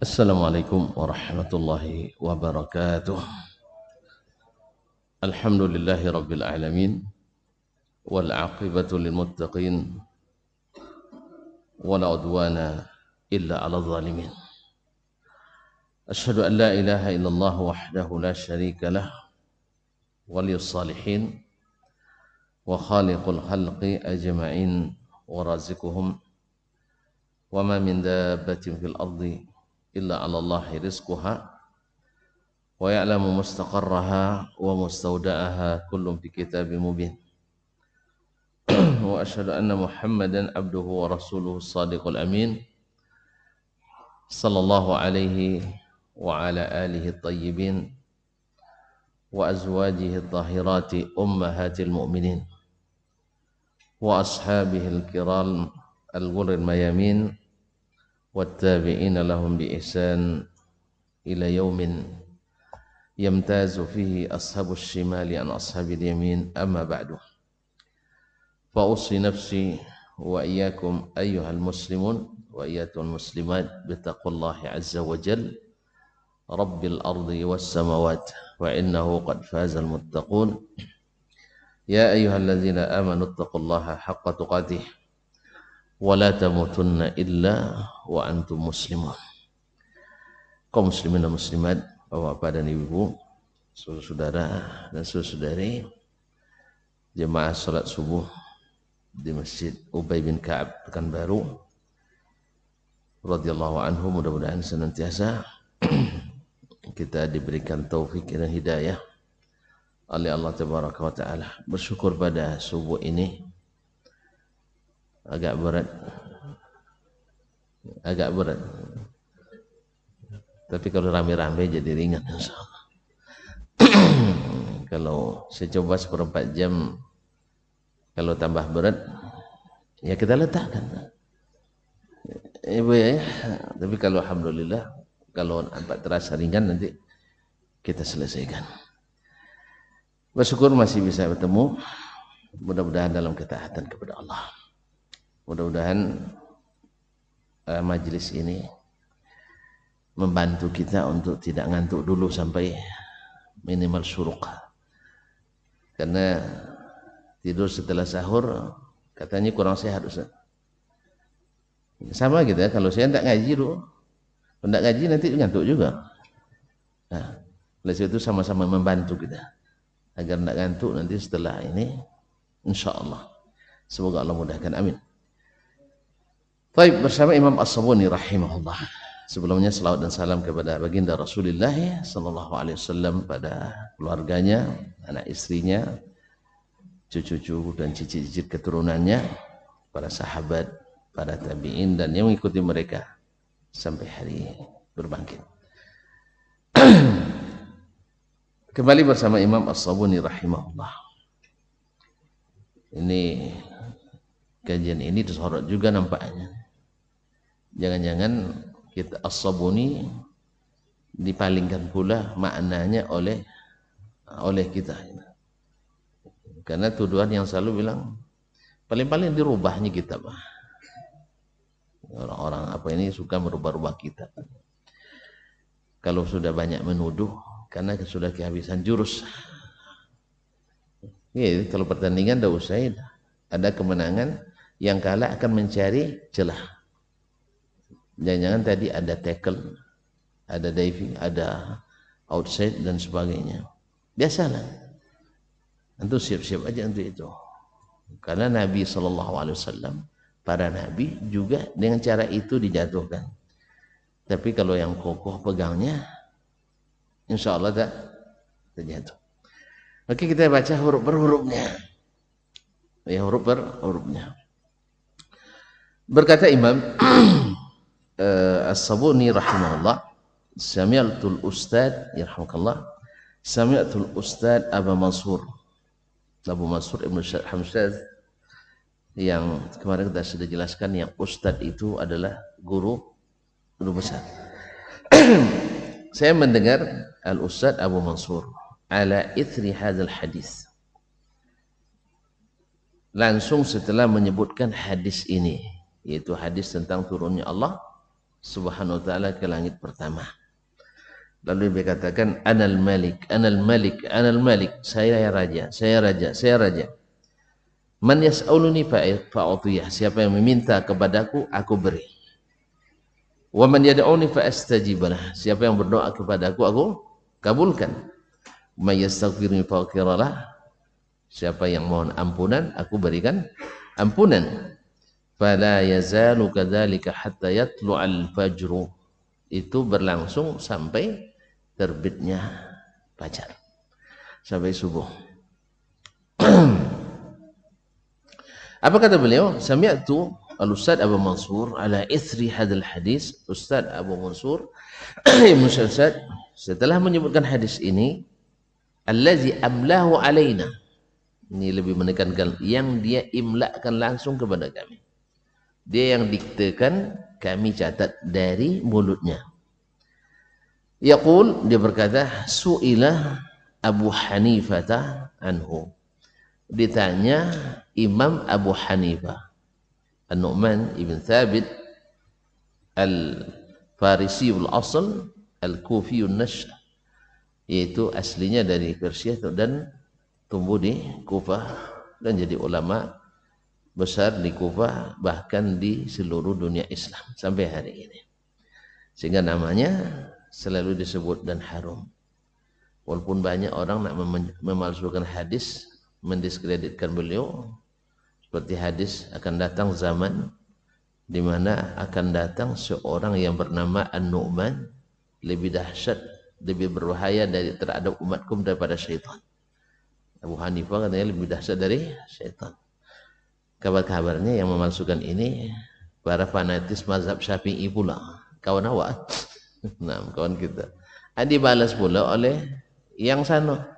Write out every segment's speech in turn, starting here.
Assalamualaikum warahmatullahi wabarakatuh. Alhamdulillahi rabbil alamin wal aqibatu lil muttaqin wala udwana illa 'alal zalimin. Asyhadu an la ilaha illallah wahdahu la syarika lah waliyus salihin wa khaliqul khalqi ajma'in wa raziquhum wa ma min dabbatin fil ardi illa 'ala Allahi rizquha wa ya'lamu mustaqarraha wa mustawda'aha kullun fi kitabim mubin. Wa asyhadu anna Muhammadan abduhu wa rasuluhu shadiqul amin sallallahu alaihi wa ala alihi at-tayyibin wa azwajihi at-tahirati ummahatil mu'minin wa ashabihi al-kiram al-ghurril mayamin wattabi'ina lahum bi ihsan ila yaumin yamtazu fihi ashabus shimali an ashabil yamin amma ba'du fa usi nafsi wa iyyakum ayyuhal muslimun wa iyyatul muslimat bittaqullahi azza wa jalla rabbil ardi was samawat wa innahu qad fazal muttaqun ya ayyuhalladzina amanu ittaqullaha haqqa tuqatih wa la tamutunna illa wa antum muslimun. Kaum muslimin dan muslimat, bapak-bapak dan ibu, saudara dan saudari, jemaah salat subuh di Masjid Ubay bin Ka'ab Pekanbaru radhiyallahu anhu, mudah-mudahan senantiasa kita diberikan taufik dan hidayah oleh Allah tabaraka wa taala. Bersyukur pada subuh ini agak berat, tapi kalau rame-rame jadi ringan insyaallah. Kalau saya coba seperempat jam, kalau tambah berat ya kita letakkan ibu ya. Tapi kalau alhamdulillah, kalau nampak terasa ringan nanti kita selesaikan. Bersyukur masih bisa bertemu, mudah-mudahan dalam ketaatan kepada Allah. Mudah-mudahan majelis ini membantu kita untuk tidak ngantuk dulu sampai minimal syuruk. Karena tidur setelah sahur katanya kurang sehat Ustaz. Sama gitu ya, kalau saya tidak ngaji dulu, kalau tidak ngaji nanti ngantuk juga. Nah, oleh sebab itu sama-sama membantu kita agar tidak ngantuk nanti setelah ini, insyaallah. Semoga Allah mudahkan, amin. Baik, bersama Imam As-Sabuni rahimahullah. Sebelumnya salawat dan salam kepada baginda Rasulullah sallallahu alaihi wasallam, pada keluarganya, anak istrinya, cucu-cucu dan cicit-cicit keturunannya, para sahabat, para tabi'in dan yang mengikuti mereka sampai hari berbangkit. Kembali bersama Imam As-Sabuni rahimahullah. Ini kajian ini disorot juga nampaknya. Jangan-jangan kita As-Sabuni dipalingkan pula maknanya oleh kita. Karena tuduhan yang selalu bilang paling-paling dirubahnya kitab. Orang-orang apa ini suka merubah-rubah kitab. Kalau sudah banyak menuduh karena sudah kehabisan jurus. Ya, kalau pertandingan dah usai, ada kemenangan, yang kalah akan mencari celah. Jangan-jangan tadi ada tackle, ada diving, ada outside dan sebagainya. Biasalah. Antum siap-siap aja untuk itu. Karena Nabi SAW, para Nabi juga dengan cara itu dijatuhkan. Tapi kalau yang kokoh pegangnya, insya Allah tak terjatuh. Oke, kita baca huruf per hurufnya. Ya, huruf per hurufnya. Berkata Imam As-Sabuni rahimahullah, sami'tul ustad yarhamukallah, sami'tul ustad Abu Mansur Ibn Hamzah, yang kemarin kita sudah jelaskan, yang ustad itu adalah guru besar. Saya mendengar al-ustad Abu Mansur ala ithri hadzal hadis, langsung setelah menyebutkan hadis ini, yaitu hadis tentang turunnya Allah Subhanahu wa ta'ala ke langit pertama. Lalu dia katakan anal malik, anal malik, anal malik, saya raja, saya raja, saya raja. Man yas'aluni fa'utiyah, siapa yang meminta kepadaku aku beri. Wa man yad'uni fa'astajibalah, siapa yang berdoa kepadaku aku kabulkan. May yastaghfirni fa'ghfirlah, siapa yang mohon ampunan aku berikan ampunan. Fala yazalu kadzalika hatta yatlu'al fajru, itu berlangsung sampai terbitnya fajar, sampai subuh. Apa kata beliau? Sami'tu al-Ustaz Abu Mansur ala ithri hadal hadis. Ustaz Abu Mansur Ustaz setelah menyebutkan hadis ini, allazi amlahu alaina, ini lebih menekankan yang dia imlakan langsung kepada kami, dia yang diktekan, kami catat dari mulutnya. Yaqul, dia berkata, su'ilah Abu Hanifah anhu, ditanya Imam Abu Hanifah An-Nu'man ibn Thabit Al-Farisi al-Asl Al-Kufi al-Nash, yaitu aslinya dari Persia dan tumbuh di Kufah dan jadi ulama besar di Kufah, bahkan di seluruh dunia Islam sampai hari ini, sehingga namanya selalu disebut dan harum. Walaupun banyak orang nak memalsukan hadis, mendiskreditkan beliau, seperti hadis akan datang zaman di mana akan datang seorang yang bernama An-Nu'man, lebih dahsyat, lebih berbahaya dari terhadap umatku daripada syaitan. Abu Hanifah katanya lebih dahsyat dari syaitan. Kabar-kabarnya yang memalsukan ini para fanatis mazhab Syafi'i pula, kawan awak. Nah, kawan kita. Dibalas pula oleh yang sana.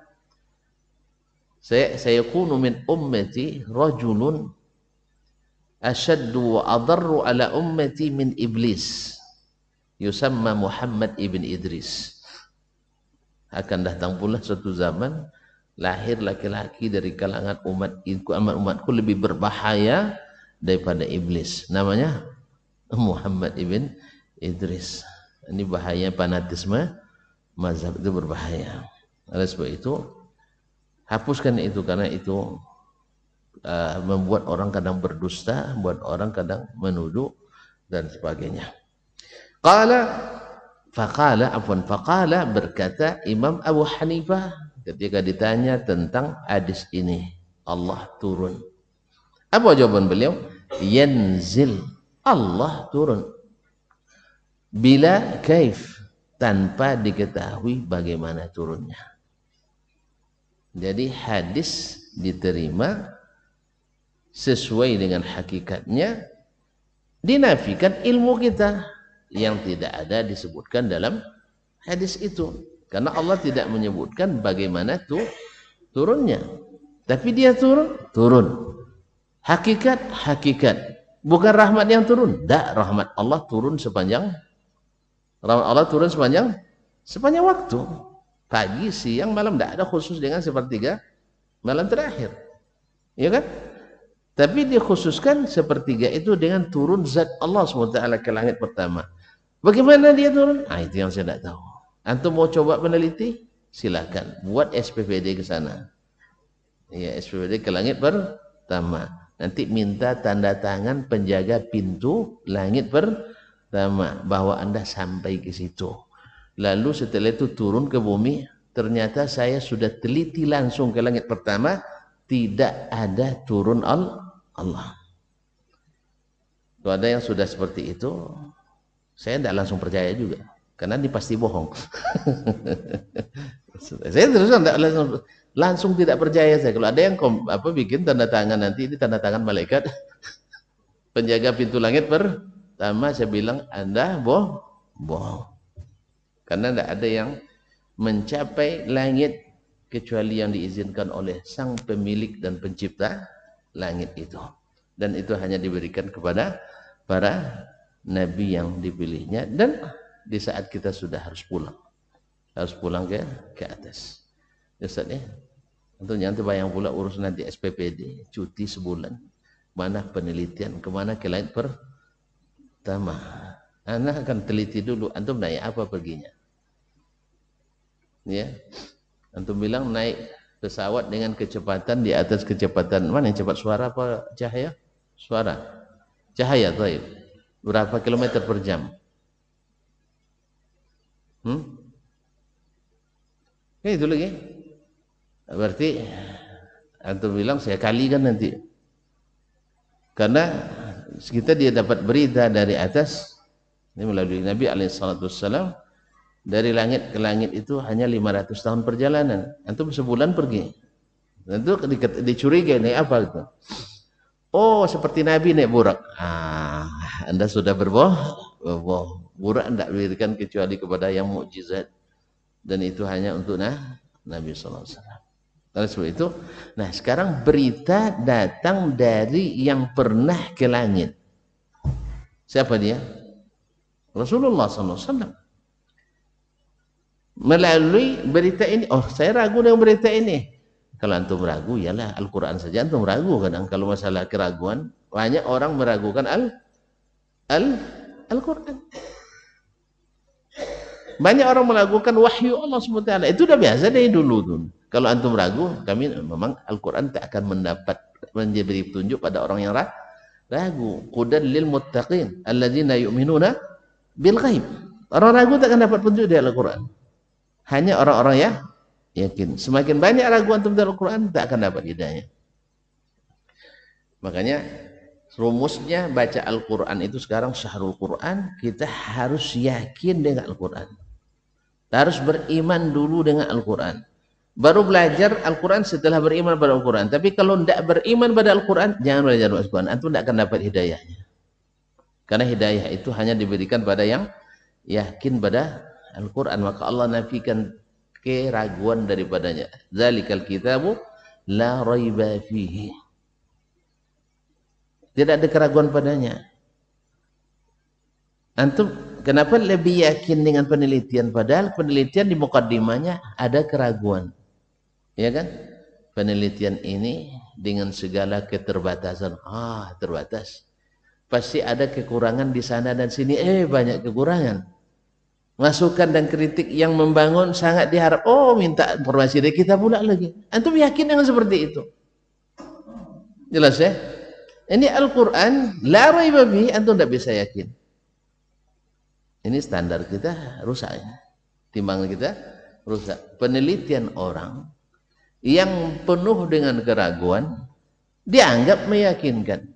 Saya kunu min ummati rajulun ashaddu wa adarru ala ummati min iblis yusamma Muhammad ibn Idris. Akan datang pula suatu zaman lahir laki-laki dari kalangan umatku lebih berbahaya daripada iblis, namanya Muhammad ibn Idris. Ini bahaya fanatisme mazhab, itu berbahaya. Oleh sebab itu hapuskan itu, karena itu membuat orang kadang berdusta, membuat orang kadang menuduh dan sebagainya. Faqala berkata Imam Abu Hanifah ketika ditanya tentang hadis ini, Allah turun. Apa jawaban beliau? Yanzil, Allah turun. Bila kaif, tanpa diketahui bagaimana turunnya. Jadi hadis diterima sesuai dengan hakikatnya, dinafikan ilmu kita yang tidak ada disebutkan dalam hadis itu, karena Allah tidak menyebutkan bagaimana turunnya, tapi dia turun. Hakikat, bukan rahmat yang turun. Rahmat Allah turun sepanjang waktu, pagi, siang, malam, tidak ada khusus dengan sepertiga malam terakhir, ya kan? Tapi dikhususkan sepertiga itu dengan turun zat Allah SWT ke langit pertama. Bagaimana dia turun? Itu yang saya tidak tahu. Antum mau coba meneliti? Silakan buat SPPD ke sana. Ya, SPPD ke langit pertama. Nanti minta tanda tangan penjaga pintu langit pertama bahwa Anda sampai ke situ. Lalu setelah itu turun ke bumi, ternyata saya sudah teliti langsung ke langit pertama, tidak ada turun Allah. Kalau ada yang sudah seperti itu, saya tidak langsung percaya juga, karena ini pasti bohong. Saya terus tidak langsung tidak percaya saya. Kalau ada yang bikin tanda tangan, nanti ini tanda tangan malaikat penjaga pintu langit pertama, saya bilang Anda bohong. Karena tidak ada yang mencapai langit kecuali yang diizinkan oleh sang pemilik dan pencipta langit itu. Dan itu hanya diberikan kepada para nabi yang dipilihnya. Dan di saat kita sudah harus pulang ke atas. Ustaz ya, tentunya nanti bayang pula urus nanti SPPD, cuti sebulan, mana penelitian, kemana ke langit pertama. Anda akan teliti dulu, antum naik apa perginya. Ya. Antum bilang naik pesawat dengan kecepatan di atas kecepatan mana yang cepat, suara apa cahaya? Suara. Cahaya, taib. Berapa kilometer per jam? Itu lagi. Berarti antum bilang saya kalikan nanti. Karena kita dia dapat berita dari atas ini melalui Nabi alaihissalam, dari langit ke langit itu hanya 500 tahun perjalanan. Antum sebulan pergi. Tentu dicurigai naik apa itu? Oh, seperti Nabi naik burak. Anda sudah berbohong. Burak tidak diberikan kecuali kepada yang mukjizat, dan itu hanya untuk Nabi sallallahu alaihi wasallam. Oleh sebab itu, nah sekarang berita datang dari yang pernah ke langit. Siapa dia? Rasulullah sallallahu alaihi wasallam. Melalui berita ini, oh saya ragu dengan berita ini. Kalau antum ragu, ialah Al-Quran saja antum ragu kadang. Kalau masalah keraguan, banyak orang meragukan Al-Quran. Banyak orang meragukan wahyu Allah SWT. Itu udah biasa dari dulu tuh. Kalau antum ragu, kami memang Al-Quran tak akan mendapat menjadi petunjuk pada orang yang ragu. Hudan lil muttaqin alladzina yu'minuna bil ghaib. Orang ragu tak akan dapat petunjuk dari Al-Quran. Hanya orang-orang yang yakin. Semakin banyak ragu antum dari Al-Quran, tak akan dapat hidayah. Makanya rumusnya baca Al-Quran itu sekarang syahrul Quran, kita harus yakin dengan Al-Quran. Harus beriman dulu dengan Al-Quran. Baru belajar Al-Quran setelah beriman pada Al-Quran. Tapi kalau tidak beriman pada Al-Quran, jangan belajar Al-Quran. Antum tidak akan dapat hidayahnya. Karena hidayah itu hanya diberikan pada yang yakin pada Al-Quran. Maka Allah nafikan keraguan daripadanya. Zalikal kitabu la raiba fihi. Tidak ada keraguan padanya. Antum kenapa lebih yakin dengan penelitian, padahal penelitian di mukaddimahnya ada keraguan. Ya kan? Penelitian ini dengan segala keterbatasan. Terbatas. Pasti ada kekurangan di sana dan sini. Banyak kekurangan. Masukan dan kritik yang membangun sangat diharap. Minta informasi dari kita pula lagi. Antum yakin dengan seperti itu? Jelas ya? Ini Al-Quran, la raiba fihi, antum tidak bisa yakin. Ini standar kita rusak ya. Timbangan kita rusak. Penelitian orang yang penuh dengan keraguan dianggap meyakinkan.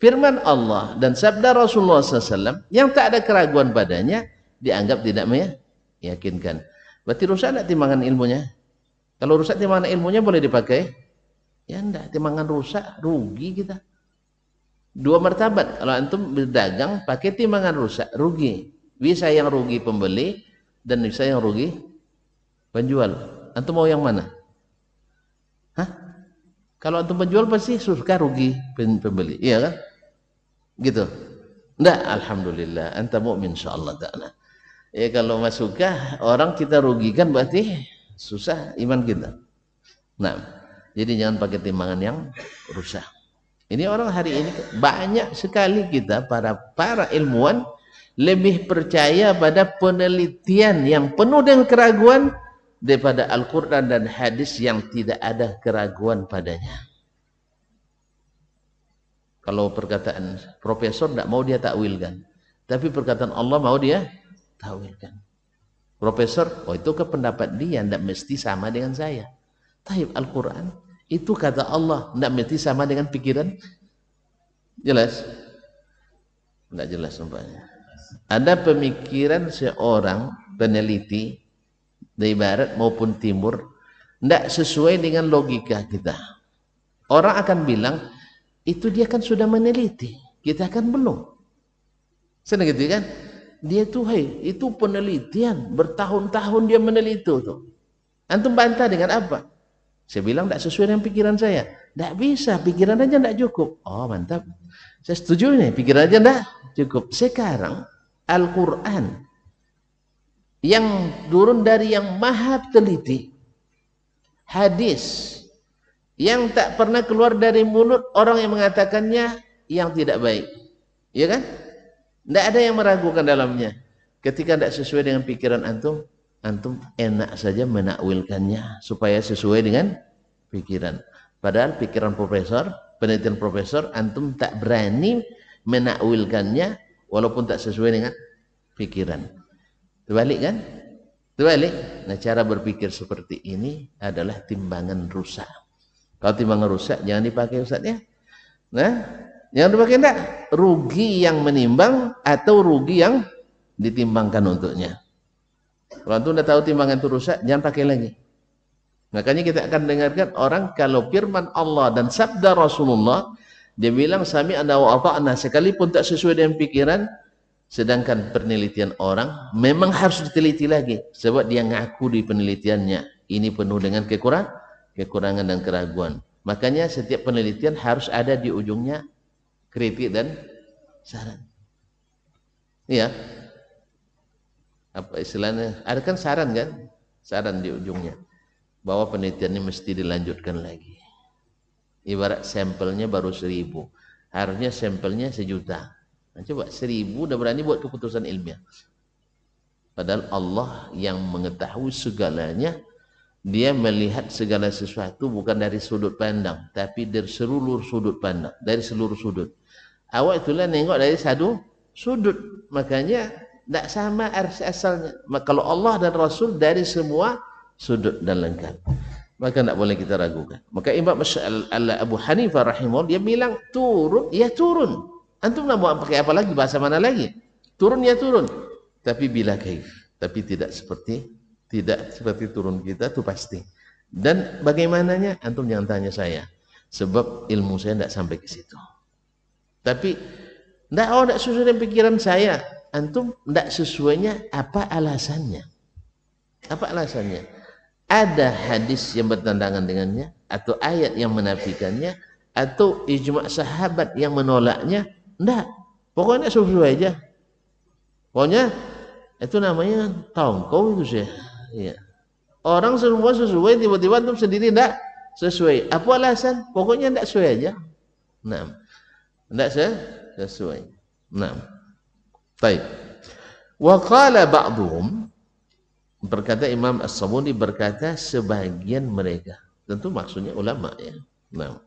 Firman Allah dan sabda Rasulullah SAW yang tak ada keraguan padanya dianggap tidak meyakinkan. Berarti rusak tidak timbangan ilmunya? Kalau rusak timbangan ilmunya boleh dipakai? Ya enggak, timbangan rusak, rugi kita. Dua martabat. Kalau antum berdagang pakai timbangan rusak, rugi. Bisa yang rugi pembeli dan bisa yang rugi penjual. Antum mau yang mana? Kalau antum penjual pasti suka rugi pembeli, iya kan? Gitu. Enggak, alhamdulillah, anta mukmin insyaallah ta'ala. Ya kalau masukah orang kita rugikan berarti susah iman kita. Nah, jadi jangan pakai timbangan yang rusak. Ini orang hari ini banyak sekali kita para ilmuwan lebih percaya pada penelitian yang penuh dengan keraguan daripada Al-Quran dan hadis yang tidak ada keraguan padanya. Kalau perkataan profesor tidak mau dia takwilkan, tapi perkataan Allah mau dia takwilkan. Profesor, itu ke pendapat dia, tidak mesti sama dengan saya. Taib Al-Quran itu kata Allah, tidak mesti sama dengan pikiran. Jelas? Tidak jelas nampaknya. Ada pemikiran seorang peneliti dari barat maupun timur tidak sesuai dengan logika kita. Orang akan bilang itu dia kan sudah meneliti, kita kan belum. Senang gitu kan? Dia tuh itu penelitian bertahun-tahun dia meneliti tuh. Antum bantah dengan apa? Saya bilang tidak sesuai dengan pikiran saya. Tidak bisa, pikiran aja tidak cukup. Oh mantap, saya setuju nih, pikiran aja tidak cukup. Sekarang Al-Quran yang turun dari yang maha teliti, hadis yang tak pernah keluar dari mulut orang yang mengatakannya yang tidak baik, ya kan? Tidak ada yang meragukan dalamnya. Ketika tidak sesuai dengan pikiran antum, antum enak saja menakwilkannya supaya sesuai dengan pikiran. Padahal pikiran profesor, penelitian profesor, antum tak berani menakwilkannya walaupun tak sesuai dengan pikiran. Terbalik kan? Terbalik. Nah, cara berpikir seperti ini adalah timbangan rusak. Kalau timbangan rusak jangan dipakai Ustaz ya. Nah, jangan dipakai enggak. Rugi yang menimbang atau rugi yang ditimbangkan untuknya. Kalau antum sudah tahu timbangan itu rusak, jangan pakai lagi. Makanya kita akan dengarkan orang kalau firman Allah dan sabda Rasulullah, dia bilang sami'na wa ata'na, sekalipun tak sesuai dengan pikiran, sedangkan penelitian orang memang harus diteliti lagi sebab dia ngaku di penelitiannya ini penuh dengan kekurangan dan keraguan. Makanya setiap penelitian harus ada di ujungnya kritik dan saran. Iya. Apa istilahnya? Ada kan saran kan? Saran di ujungnya. Bahwa penelitian ini mesti dilanjutkan lagi. Ibarat sampelnya baru 1000. Harusnya sampelnya 1.000.000. Nah, coba 1000 udah berani buat keputusan ilmiah. Padahal Allah yang mengetahui segalanya, dia melihat segala sesuatu bukan dari sudut pandang, tapi dari seluruh sudut pandang, dari seluruh sudut. Awak itulah nengok dari satu sudut, makanya tidak sama asalnya. Kalau Allah dan Rasul dari semua sudut dan lengkap, maka tidak boleh kita ragukan. Maka Imam Abu Hanifah rahimahullah dia bilang turun, ya turun. Antum nak mau pakai apa lagi, bahasa mana lagi? Turun ya turun. Tapi bila kaif, tapi tidak seperti turun kita itu pasti. Dan bagaimananya antum jangan tanya saya, sebab ilmu saya tidak sampai ke situ. Tapi tidak sesuai dengan pikiran saya. Antum tidak sesuainya, apa alasannya? Apa alasannya? Ada hadis yang bertentangan dengannya, atau ayat yang menafikannya, atau ijma' sahabat yang menolaknya? Tidak. Pokoknya sesuai aja. Pokoknya itu namanya tongkol itu sih. Ya. Orang semua sesuai, tiba-tiba antum sendiri tidak sesuai. Apa alasan? Pokoknya tidak sesuai aja. Nah, tidak sesuai. Nah, baik. Wa qala ba'dhum, berkata Imam As-Sabuni, berkata sebagian mereka. Tentu maksudnya ulama ya. Nah,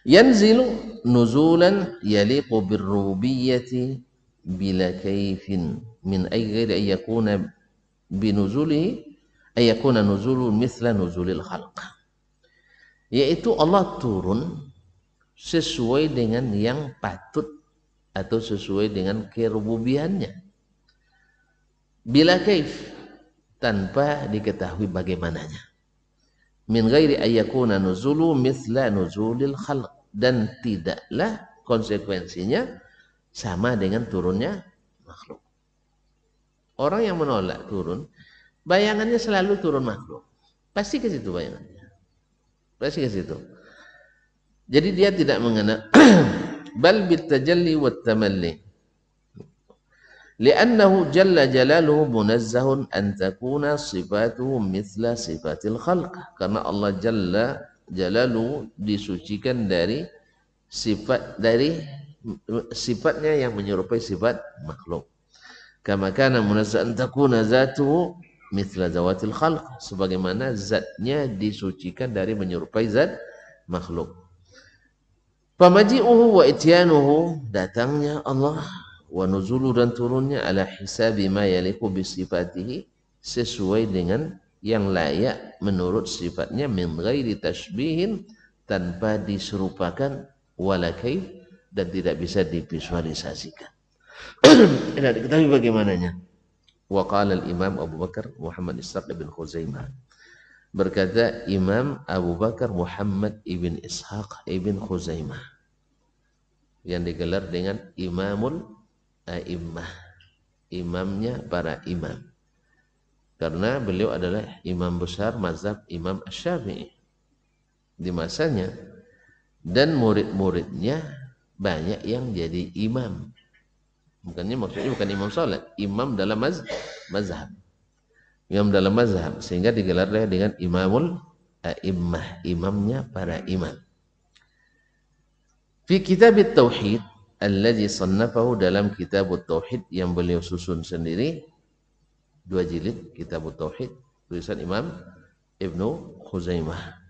yanzilu nuzulan yaliqu birrububiyyati bila kaifin min ghairi an yakuna binuzulihi ay yakuna nuzulu mithla nuzulil khalq, yaitu Allah turun sesuai dengan yang patut atau sesuai dengan kerububiannya, bila kaif, tanpa diketahui bagaimananya, min ghairi an yakuna nuzulu mithla nuzulil khalq, dan tidaklah konsekuensinya sama dengan turunnya makhluk. Orang yang menolak turun, bayangannya selalu turun makhluk. Pasti ke situ bayangannya. Pasti ke situ. Jadi dia tidak mengenal bal bitajalli wat tamalli. Li'annahu jalla jalaluhu munazzahun an takuna sifatuhu mithla sifatil khalq. Karena Allah jalla jalaluhu disucikan dari sifatnya yang menyerupai sifat makhluk. Kama kana munazza'an takuna zatuhu mithla zawatil khalq, sebagaimana zatnya disucikan dari menyerupai zat makhluk. Famaji'uhu wa ityanuhu, datangnya Allah, wa nuzulu, dan turunnya, ala hisabi ma yaliqu bi sifatihi, sesuai dengan yang layak menurut sifatnya, min ghairi tashbihin, tanpa diserupakan, wala kaif, dan tidak bisa divisualisasikan. Tidak diketahui bagaimananya. Wa qala al-Imam Abu Bakar Muhammad Ishaq ibn Khuzaimah, berkata Imam Abu Bakar Muhammad ibn Ishaq ibn Khuzaimah, yang digelar dengan Imamul A'immah, imamnya para imam, karena beliau adalah imam besar mazhab Imam Asy-Syafi'i di masanya, dan murid-muridnya banyak yang jadi imam. Maksudnya bukan imam salat, imam dalam mazhab. Imam dalam mazhab, sehingga digelar dengan Imamul A'immah, imamnya para imam. Fi kitab at-tauhid, allazi sannafahu dalam Kitabut Tauhid yang beliau susun sendiri, 2 jilid Kitabut Tauhid tulisan Imam Ibnu Khuzaimah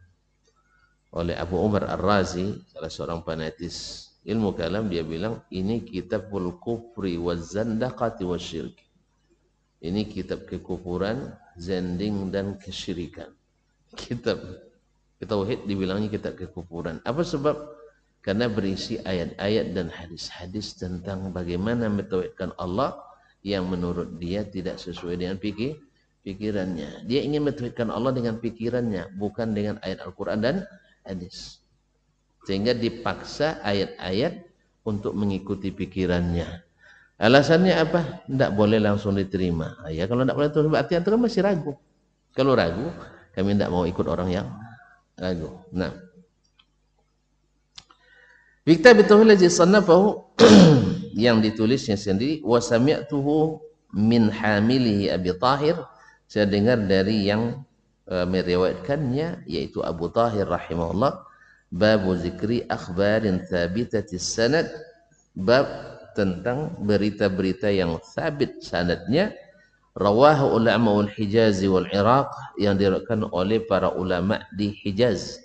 oleh Abu Umar Ar-Razi, salah seorang fanatis ilmu kalam. Dia bilang ini kitabul kufri waz zandaqati wasyirk. Ini kitab kekufuran, zending dan kesyirikan. Kitab tauhid dibilangnya kitab kekufuran. Apa sebab? Karena berisi ayat-ayat dan hadis-hadis tentang bagaimana mentauhidkan Allah yang menurut dia tidak sesuai dengan pikirannya. Dia ingin mentauhidkan Allah dengan pikirannya, bukan dengan ayat Al-Quran dan hadis. Sehingga dipaksa ayat-ayat untuk mengikuti pikirannya. Alasannya apa? Tidak boleh langsung diterima. Ya, kalau tidak boleh terima, berarti antum masih ragu. Kalau ragu, kami tidak mau ikut orang yang ragu. Nah, Kitab Tauhid sannafahu yang ditulisnya sendiri, wa sami'tuhu min hamilihi Abi Tahir, saya dengar dari yang meriwayatkannya yaitu Abu Tahir rahimahullah, babu zikri akhbarin thabitatis sanad, bab tentang berita-berita yang sabit sanadnya, rawahu ulama al-Hijaz wal Iraq, yang diriwayatkan oleh para ulama di Hijaz,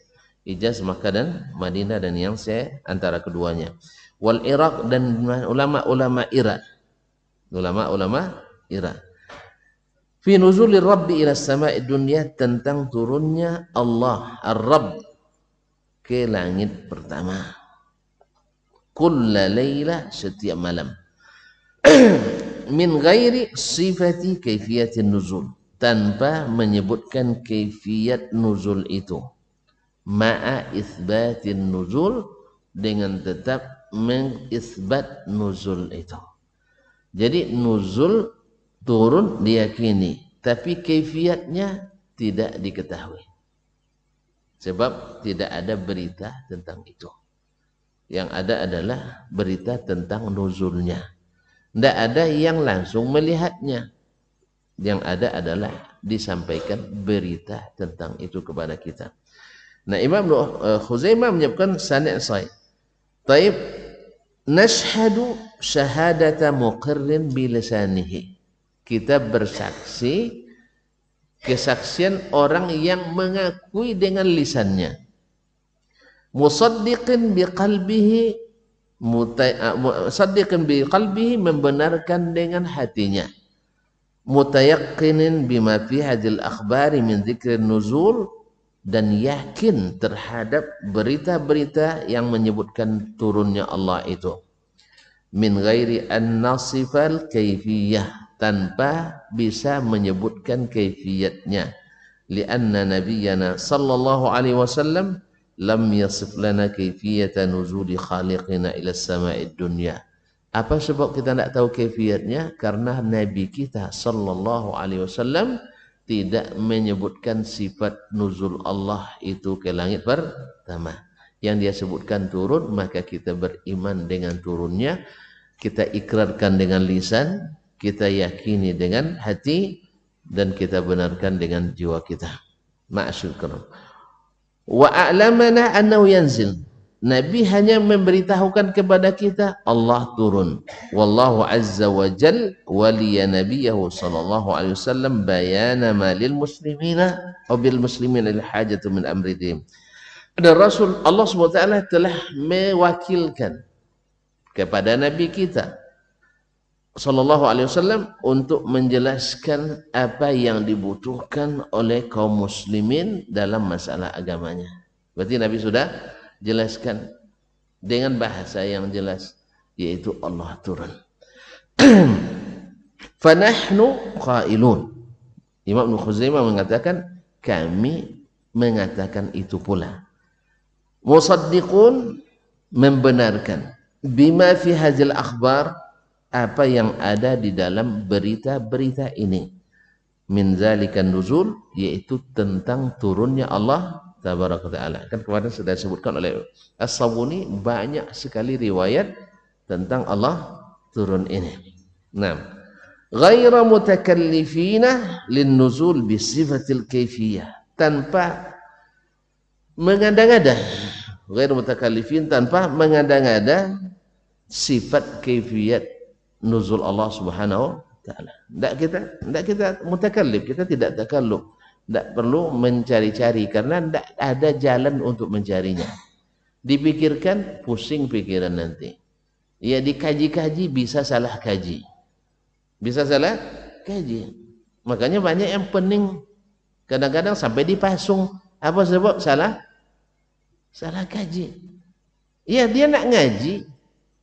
Makkah dan Madinah, dan yang antara keduanya, wal Iraq, dan ulama-ulama Irak, fi nuzulir rabbi ila sama'id dunya, tentang turunnya Allah ar-Rabb ke langit pertama, kulla layla, setiap malam, min ghairi sifati kaifiyatin nuzul, tanpa menyebutkan kaifiyat nuzul itu, ma'a isbatin nuzul, dengan tetap mengisbat nuzul itu. Jadi nuzul turun diyakini, tapi kaifiatnya tidak diketahui, sebab tidak ada berita tentang itu. Yang ada adalah berita tentang nuzulnya. Tidak ada yang langsung melihatnya. Yang ada adalah disampaikan berita tentang itu kepada kita. Nah, Imam Khuzaimah menyebutkan sanad sahih. Taib, nashhadu syahadata muqirrin bilisanihi. Kita bersaksi kesaksian orang yang mengakui dengan lisannya, musaddiqin biqalbihi, musaddiqin biqalbihi, membenarkan dengan hatinya, mutayaqqinin bima fi hadhil akhbari min dzikrin nuzul, dan yakin terhadap berita-berita yang menyebutkan turunnya Allah itu, min ghairi an nasifal kaifiyah, tanpa bisa menyebutkan kaifiyatnya, lianna nabiyyana sallallahu alaihi wasallam lam yasif lana kaifiyata nuzuli khaliqina ila sama'id dunya. Apa sebab kita tidak tahu kaifiyatnya? Karena nabi kita sallallahu alaihi wasallam tidak menyebutkan sifat nuzul Allah itu ke langit pertama. Yang dia sebutkan turun, maka kita beriman dengan turunnya, kita ikrarkan dengan lisan, kita yakini dengan hati, dan kita benarkan dengan jiwa kita. Ma'asyukran. Wa a'lamana annahu yanzil. Nabi hanya memberitahukan kepada kita Allah turun. Wallahu azza wa jal waliya nabiyahu sallallahu alaihi wasallam bayana ma lil muslimina aw bil muslimina lil hajatu min amridihim. Dan Rasul Allah SWT telah mewakilkan kepada Nabi kita sallallahu alaihi wasallam untuk menjelaskan apa yang dibutuhkan oleh kaum muslimin dalam masalah agamanya. Berarti Nabi sudah jelaskan dengan bahasa yang jelas, yaitu Allah turun. Fanahnu qailun. Imam Ibnu Khuzaimah mengatakan, kami mengatakan itu pula. Musaddiqun, membenarkan, bima fi hadzal akhbar, apa yang ada di dalam berita-berita ini, min zalikan nuzul, yaitu tentang turunnya Allah tabaraka ta'ala. Kan kemarin sudah disebutkan oleh As-Sabuni banyak sekali riwayat tentang Allah turun ini. Nah, ghaira mutakallifina lin nuzul bi sifatil kaifiyah, tanpa mengada-ngada, ghaira mutakallifin, tanpa mengada-ngada sifat kaifiyat nuzul Allah Subhanahu wa taala. Tidak kita mutakallif, kita tidak takalluf. Tidak perlu mencari-cari karena tidak ada jalan untuk mencarinya. Dipikirkan pusing pikiran nanti. Ya dikaji-kaji bisa salah kaji. Bisa salah kaji. Makanya banyak yang pening kadang-kadang sampai dipasung. Apa sebab salah kaji. Ya dia nak ngaji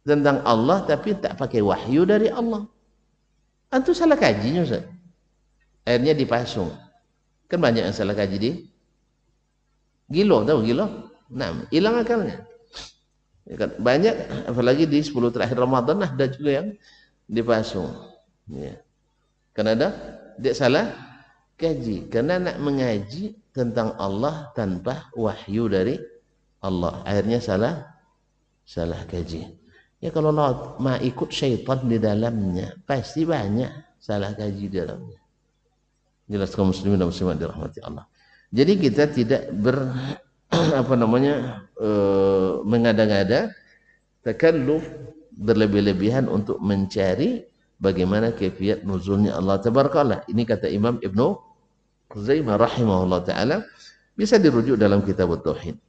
tentang Allah tapi tak pakai wahyu dari Allah. Itu salah kajinya Ustaz. Akhirnya dipasung. Kan banyak yang salah kaji di gilo, tahu gilo? Nah, hilang akalnya. Ya kan? Banyak apalagi di 10 terakhir Ramadan ada juga yang dipasung. Ya. Karena dia salah kaji. Karena nak mengaji tentang Allah tanpa wahyu dari Allah. Akhirnya salah kaji. Ya kalau Allah mau ikut syaitan di dalamnya, pasti banyak salah kaji di dalamnya. Jelas kaum muslimin dan muslimat dirahmati Allah. Jadi kita tidak mengada-ngada, takalluf berlebih-lebihan untuk mencari bagaimana kaifiyat nuzulnya Allah Tabarakalah. Ini kata Imam Ibnu Khuzaimah rahimahullah taala, bisa dirujuk dalam kitab Tauhid.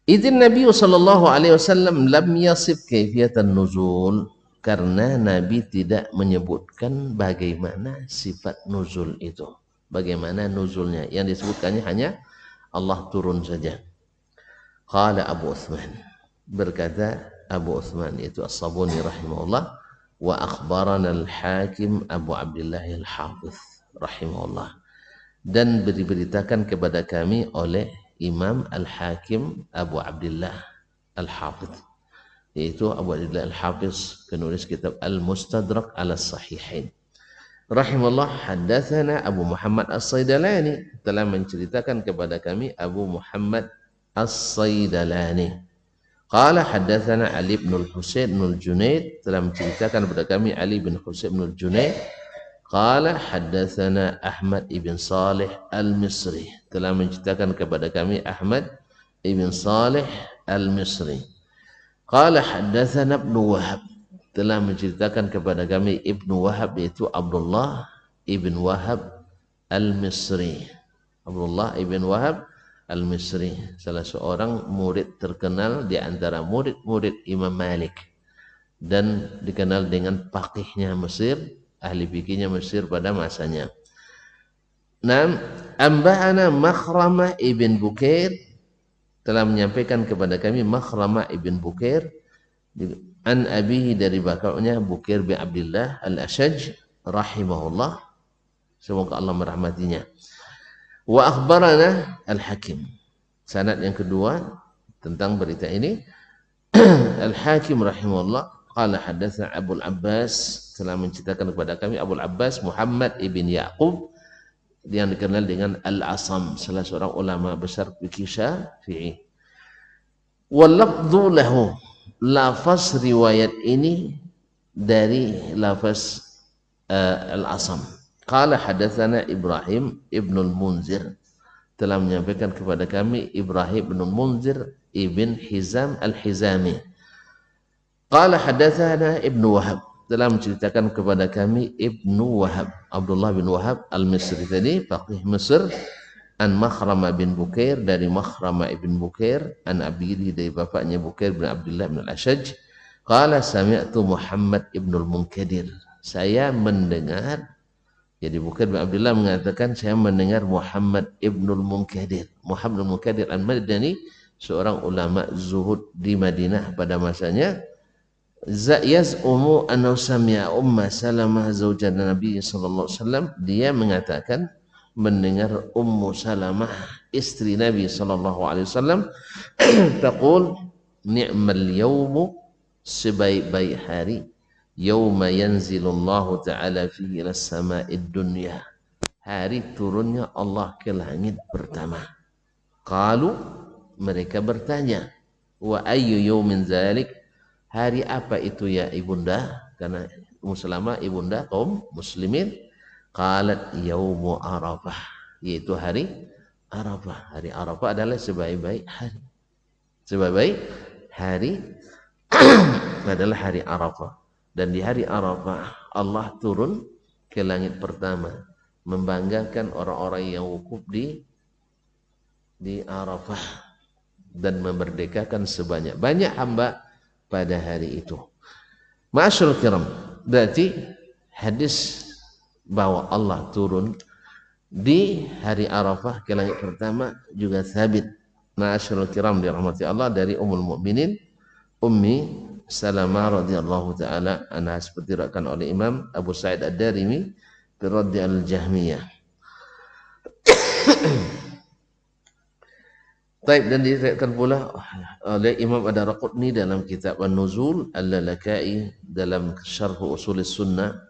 Idzin Nabi sallallahu alaihi wasallam lam yasif kaifiyatan nuzul, karena Nabi tidak menyebutkan bagaimana sifat nuzul itu. Bagaimana nuzulnya, yang disebutkannya hanya Allah turun saja. Qala Abu Uthman, berkata Abu Uthman itu As-Sabuni rahimahullah, wa akhbarana al-Hakim Abu Abdullah al-Hafiz rahimahullah, dan diberitakan kepada kami oleh Imam Al-Hakim Abu Abdullah Al-Hafiz, yaitu Abu Abdullah Al-Hafiz, penulis kitab Al-Mustadrak ala Sahihain rahimahullah. Haddatsana Abu Muhammad As-Saidalani, telah menceritakan kepada kami Abu Muhammad As-Saidalani. Qala haddatsana Ali bin Al-Husain bin Al-Junaid, telah menceritakan kepada kami Ali bin Husain bin Al-Junaid. Qala haddatsana Ahmad ibn Salih Al-Misri, telah menceritakan kepada kami Ahmad ibn Salih Al-Misri. Qala haddatsana Ibnu Wahab, telah menceritakan kepada kami Ibnu Wahab, yaitu Abdullah ibn Wahab Al-Misri. Abdullah ibn Wahab Al-Misri, salah seorang murid terkenal di antara murid-murid Imam Malik dan dikenal dengan faqihnya Mesir, ahli fikihnya Mesir pada masanya. Nam amba'ana Makhramah ibn Bukair, telah menyampaikan kepada kami Makhramah ibn Bukair an abihi, dari bapaknya Bukair bin Abdullah Al-Ashaj rahimahullah, semoga Allah merahmatinya. Wa akhbarana Al-Hakim, sanad yang kedua tentang berita ini Al-Hakim rahimahullah, qala hadatsana Abu Abbas, telah menceritakan kepada kami Abu Abbas Muhammad ibn Yaqub, yang dikenal dengan Al-Asam, salah seorang ulama besar fikih Syafi'i. Wal lafdhu lahu, lafaz riwayat ini dari lafaz Al-Asam. Qala hadatsana Ibrahim ibn al-Munzir, telah menyampaikan kepada kami Ibrahim ibn al-Munzir ibn Hizam al-Hizami. Qala hadatsana Ibnu Wahab, telah menceritakan kepada kami Ibnu Wahab, Abdullah bin Wahab Al-Misri tadi, faqih Mesir, an Makhrama bin Bukair, dari Makhrama ibn Bukair, an abihi, dari bapaknya Bukair bin Abdullah bin Al-Ashaj. Qala sami'tu Muhammad ibn al-Munkadir, saya mendengar, jadi Bukair bin Abdullah mengatakan saya mendengar Muhammad ibn al-Munkadir. Muhammad al-Munkadir al-Madani, seorang ulama zuhud di Madinah pada masanya. Yaz'umu annahu sami'a Umma Salamah zaujan Nabi sallallahu alaihi wasallam, dia mengatakan mendengar Ummu Salamah istri Nabi sallallahu alaihi wasallam taqul ni'mal yawmu, sebaik-baik hari, yauma yanzilullahu ta'ala fihi ila sama'id dunya, hari turunnya Allah ke langit pertama. Qalu, mereka bertanya, wa ayyu yawmin zalik, hari apa itu ya ibunda, karena Ummu Salamah ibunda kaum muslimin. Qalat yaumu Arafah, yaitu hari Arafah. Hari Arafah adalah sebaik-baik hari, sebaik-baik hari adalah hari Arafah. Dan di hari Arafah Allah turun ke langit pertama, membanggakan orang-orang yang wukuf di Arafah dan memerdekakan sebanyak-banyak hamba pada hari itu. Ma'asyiral kiram, berarti hadis bahwa Allah turun di hari Arafah ke langit pertama juga sabit. Ma'asyiral kiram dirahmati Allah, dari Ummul Mukminin Ummi Salamah radhiyallahu taala anha, seperti diriwayatkan oleh Imam Abu Sa'id Ad-Darimi fi Radd al-Jahmiyah. Taib, dan diriwayatkan pula oleh Imam Ad-Darqutni dalam kitab An-Nuzul, Al-Lalakai dalam Syarh Ushul Sunnah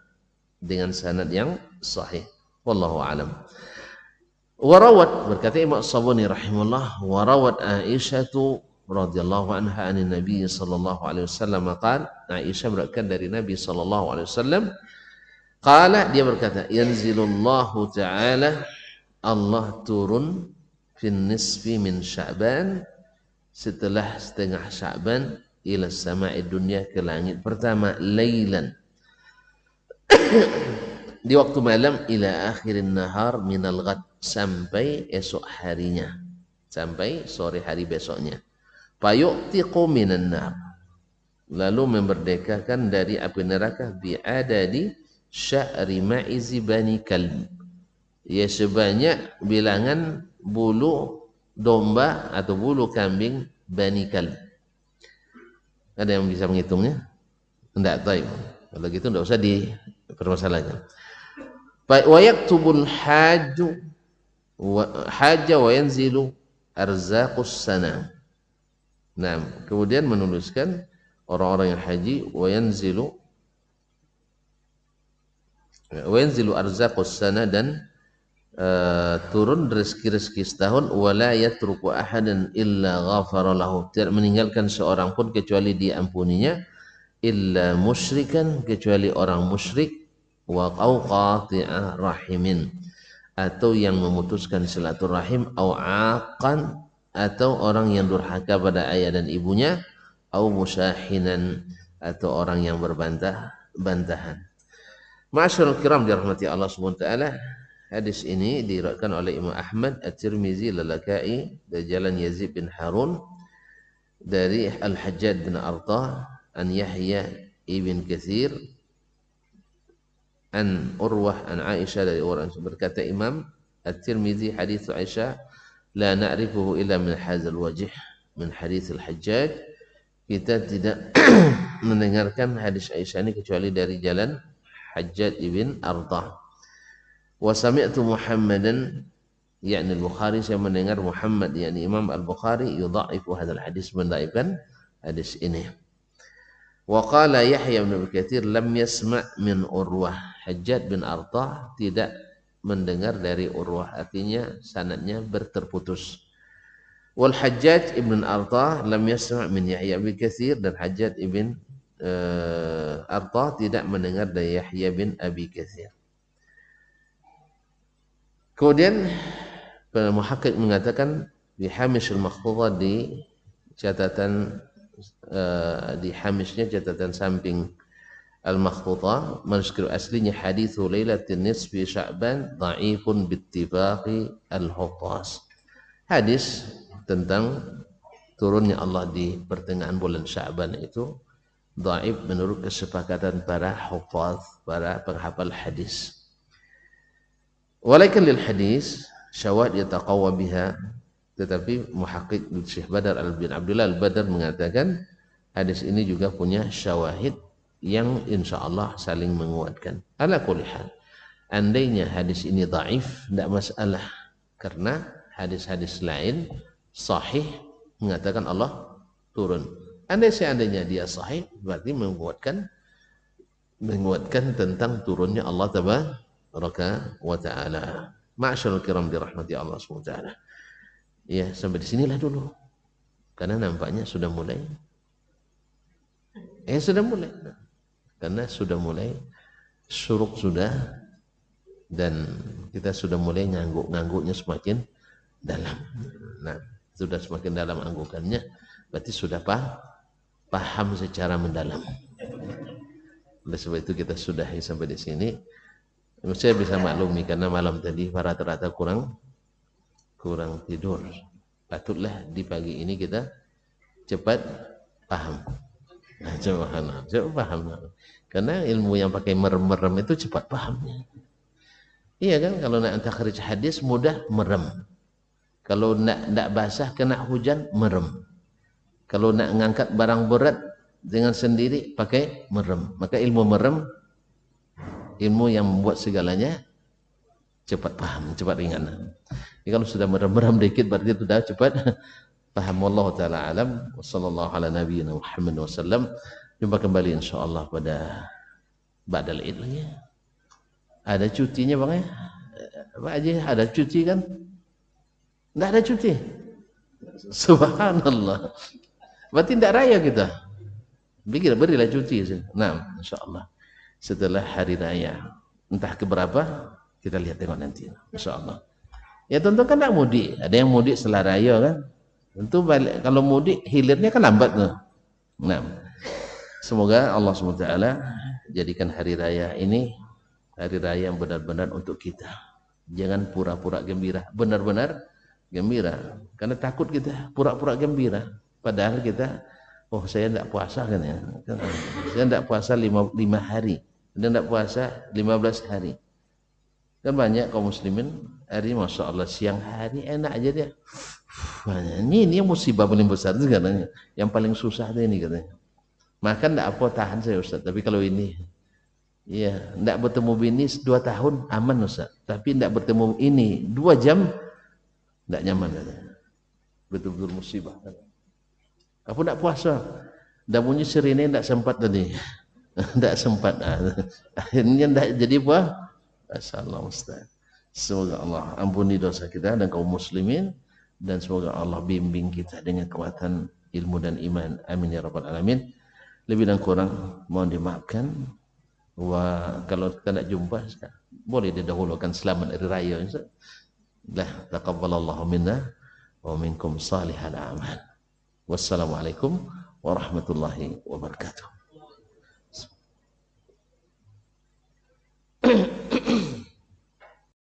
dengan sanad yang sahih. Wallahu alam. Warawat, berkata Imam As-Sabuni rahimahullah, warawat Aisyah radhiyallahu anha an Nabi sallallahu alaihi wasallam qala, Aisyah meriwayatkan dari Nabi sallallahu alaihi wasallam, qala, dia berkata, yanzilullahu ta'ala, Allah turun fin nisfi min Sya'ban, setelah setengah Sya'ban, ila sama'i dunya, ke langit pertama, lailan, di waktu malam, ila akhirin nahar minal ghad, sampai esok harinya, sampai sore hari besoknya. Fayu'tiqu minan nar, lalu memerdekakan dari api neraka, bi'adadi sya'ri ma'izi bani kalb, ya sebanyak bilangan bulu domba atau bulu kambing bani kalb. Ada yang bisa menghitungnya? Tidak, taib. Kalau gitu tidak usah dipermasalahkan. Wa yaktubul hajju hajja wa yanzilu arzaqus sana. Nah, kemudian menuliskan orang-orang yang haji, wa yanzilu arzaqus sana, dan turun rezeki-rezeki setahun, wala yatruku ahadan illa ghafara lahu, tidak meninggalkan seorang pun kecuali diampuninya, illa musyrikan, kecuali orang musyrik, wa qati'a rahimin, atau yang memutuskan silaturahim, au aqan, atau orang yang durhaka pada ayah dan ibunya, au musyahinan, atau orang yang berbantah-bantahan. Ma'asyiral kiram dirahmati Allah Subhanahu wa taala, hadis ini diriwayatkan oleh Imam Ahmad, At-Tirmizi, Lalakai, dari jalan Yazid bin Harun, dari Al-Hajjaj bin Artah, an Yahya ibn Katsir, an Urwah, an Aisyah, dari orang, berkata Imam At-Tirmizi, hadis Aisyah, la na'rifuhu illa min hadzal wajh, min hadis Al-Hajjaj, kita tidak mendengarkan hadis Aisyah ini kecuali dari jalan Hajjaj ibn Artah. Wa sami'tu Muhammadan, yakni Al-Bukhari, saya mendengar Muhammad, yakni Imam Al-Bukhari, yudha'ifu hadzal hadis, mendaifkan hadis ini. Wa qala Yahya bin Abi Katsir, lam yasma' min Urwah, Hajjaj bin Artah tidak mendengar dari Urwah, artinya sanadnya berterputus. Wal Hajjaj ibn Artah lam yasma' min Yahya bin Katsir, dan Hajjaj ibn Artah tidak mendengar dari Yahya bin Abi Katsir. Kemudian Muhakkik mengatakan di Hamish al-Makhtutah, di catatan di hamishnya, catatan samping Al-Makhtutah, manuskrip aslinya, hadithu lailatin nisfi Sya'ban dha'ifun bittifaqi al-Huffaz, hadis tentang turunnya Allah di pertengahan bulan Sya'ban itu dhaif menurut kesepakatan para huffaz, para penghafal hadis. Walakin lil hadis syawahid yataqawwa biha, tetapi Muhakkik Syekh Badar bin Abdullah Al-Badar mengatakan hadis ini juga punya syawahid yang insyaallah saling menguatkan. Ala kulli hal, andainya hadis ini dhaif, tidak masalah, karena hadis-hadis lain sahih mengatakan Allah turun. Seandainya dia sahih, berarti menguatkan tentang turunnya Allah tabaraka wa taala. Ma'asyiral kiram dirahmati Allah Subhanahu wa taala. Ya, sampai di sinilah dulu. Karena nampaknya sudah mulai. Sudah mulai. Karena sudah mulai syuruk sudah, dan kita sudah mulai ngangguknya semakin dalam. Nah, sudah semakin dalam anggukannya, berarti sudah paham secara mendalam. Oleh sebab itu kita sudahi sampai di sini. Saya bisa maklumi karena malam tadi rata-rata kurang tidur. Patutlah di pagi ini kita cepat paham. Coba paham. Karena ilmu yang pakai merem-merem itu cepat pahamnya. Iya kan, kalau nak takhrij hadis mudah merem. Kalau nak basah kena hujan merem. Kalau nak ngangkat barang berat dengan sendiri pakai merem. Maka ilmu merem, ilmu yang membuat segalanya cepat paham, cepat ringan. Jadi kalau sudah merem-merem dikit berarti sudah cepat paham. Wallahu taala alam. Wassallallahu ala nabiyyina Muhammad wasallam. Jumpa kembali insyaallah pada ba'dal Id lagi. Ada cutinya Bang ya? Pak Haji ada cuti kan? Enggak ada cuti. Subhanallah. Berarti tidak raya kita. Berilah cuti. Nah, insyaallah setelah hari raya. Entah keberapa kita lihat tengok nanti. Insyaallah. Ya tentu kan tidak mudik. Ada yang mudik setelah raya kan? Tentu balik, kalau mudik hilirnya kan lambat tuh. Nah, semoga Allah SWT jadikan hari raya ini hari raya yang benar-benar untuk kita. Jangan pura-pura gembira, benar-benar gembira. Karena takut kita pura-pura gembira. Padahal kita, oh saya tidak puasa kan ya. Saya tidak puasa 5 hari. Dia tidak puasa 15 hari. Kan banyak kaum muslimin hari Masya Allah siang hari enak aja dia. Ini yang musibah paling besar itu katanya. Yang paling susah ini katanya. Makan tidak apa tahan saya Ustaz. Tapi kalau ini, iya, tidak bertemu bini 2 tahun aman Ustaz. Tapi tidak bertemu ini 2 jam tidak nyaman katanya. Betul-betul musibah. Apa tidak puasa? Dah bunyi sirine tidak sempat tadi. Tidak sempat. Akhirnya tidak jadi apa? Masyaallah Ustaz. Semoga Allah ampuni dosa kita dan kaum muslimin. Dan semoga Allah bimbing kita dengan kekuatan ilmu dan iman. Amin ya rabbal alamin. Lebih dan kurang mohon dimaafkan. Kalau kita nak jumpa boleh didahulukan selamat hari raya. Lah taqabbalallahu minna wa minkum salihal a'mal. Wassalamualaikum warahmatullahi wabarakatuh.